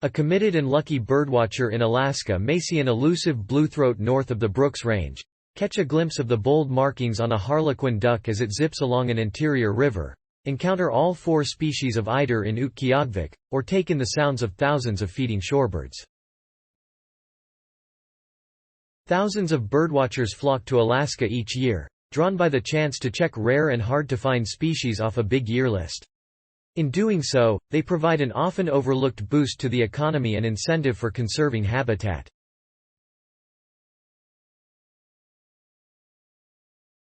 A committed and lucky birdwatcher in Alaska may see an elusive bluethroat north of the Brooks Range, catch a glimpse of the bold markings on a harlequin duck as it zips along an interior river, encounter all 4 species of eider in Utqiagvik, or take in the sounds of thousands of feeding shorebirds. Thousands of birdwatchers flock to Alaska each year, drawn by the chance to check rare and hard-to-find species off a big year list. In doing so, they provide an often overlooked boost to the economy and incentive for conserving habitat.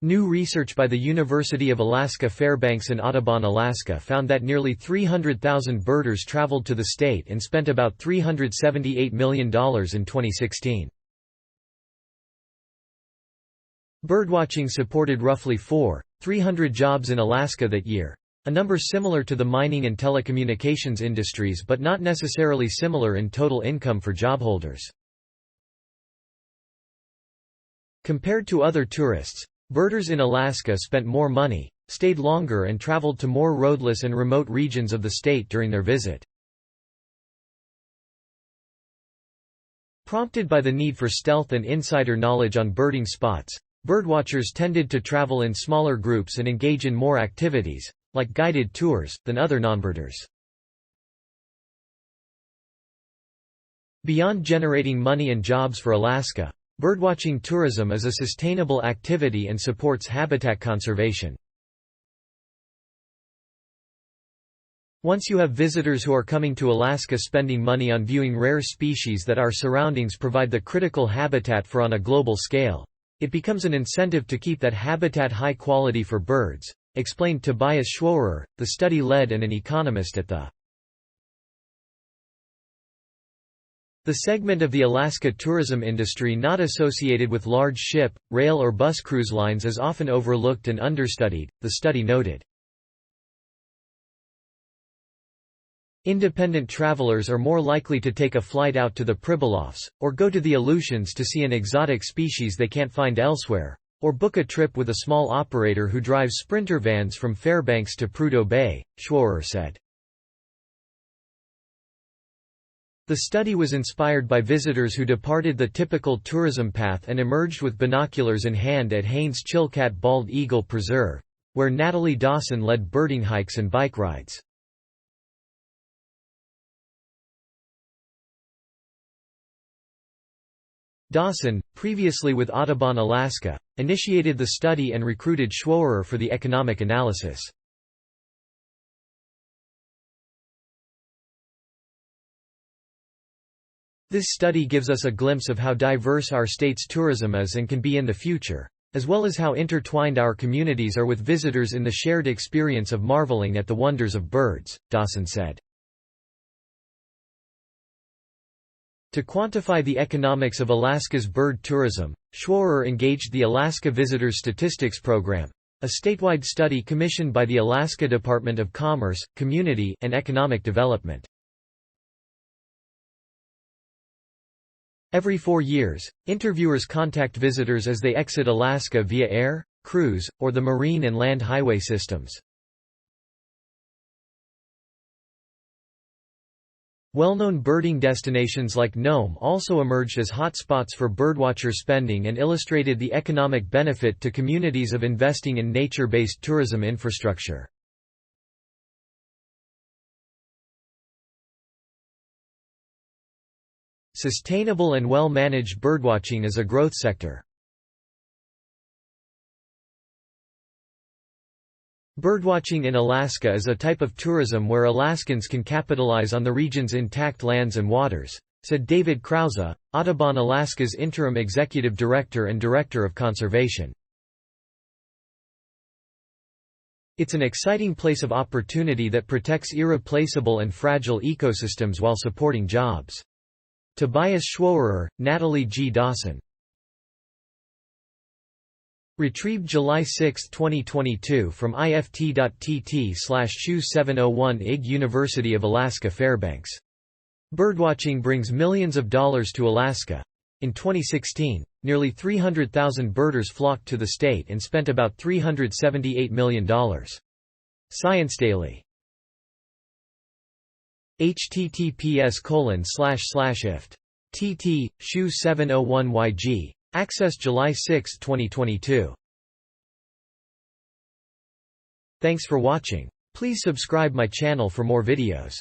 New research by the University of Alaska Fairbanks in Audubon, Alaska found that nearly 300,000 birders traveled to the state and spent about $378 million in 2016. Birdwatching supported roughly 300 jobs in Alaska that year, a number similar to the mining and telecommunications industries but not necessarily similar in total income for jobholders. Compared to other tourists, birders in Alaska spent more money, stayed longer and traveled to more roadless and remote regions of the state during their visit. Prompted by the need for stealth and insider knowledge on birding spots, birdwatchers tended to travel in smaller groups and engage in more activities, like guided tours, than other nonbirders. Beyond generating money and jobs for Alaska, birdwatching tourism is a sustainable activity and supports habitat conservation. Once you have visitors who are coming to Alaska spending money on viewing rare species that our surroundings provide the critical habitat for on a global scale, it becomes an incentive to keep that habitat high quality for birds, explained Tobias Schworer, the study led and an economist at the segment of the Alaska tourism industry not associated with large ship, rail or bus cruise lines is often overlooked and understudied, the study noted. Independent travelers are more likely to take a flight out to the Pribilofs, or go to the Aleutians to see an exotic species they can't find elsewhere, or book a trip with a small operator who drives Sprinter vans from Fairbanks to Prudhoe Bay, Schworer said. The study was inspired by visitors who departed the typical tourism path and emerged with binoculars in hand at Haines Chilkat Bald Eagle Preserve, where Natalie Dawson led birding hikes and bike rides. Dawson, previously with Audubon Alaska, initiated the study and recruited Schworer for the economic analysis. This study gives us a glimpse of how diverse our state's tourism is and can be in the future, as well as how intertwined our communities are with visitors in the shared experience of marveling at the wonders of birds, Dawson said. To quantify the economics of Alaska's bird tourism, Schworer engaged the Alaska Visitors Statistics Program, a statewide study commissioned by the Alaska Department of Commerce, Community, and Economic Development. Every 4 years, interviewers contact visitors as they exit Alaska via air, cruise, or the marine and land highway systems. Well-known birding destinations like Nome also emerged as hotspots for birdwatcher spending and illustrated the economic benefit to communities of investing in nature-based tourism infrastructure. Sustainable and well-managed birdwatching is a growth sector. Birdwatching in Alaska is a type of tourism where Alaskans can capitalize on the region's intact lands and waters, said David Krause, Audubon Alaska's interim executive director and director of conservation. It's an exciting place of opportunity that protects irreplaceable and fragile ecosystems while supporting jobs. Tobias Schworer, Natalie G. Dawson. Retrieved July 6, 2022 from ift.tt/SHU701 IG University of Alaska Fairbanks. Birdwatching brings millions of dollars to Alaska. In 2016, nearly 300,000 birders flocked to the state and spent about $378 million. Science Daily. https://ift. tt. shu 701yg. Access July 6, 2022. Thanks for watching. Please subscribe my channel for more videos.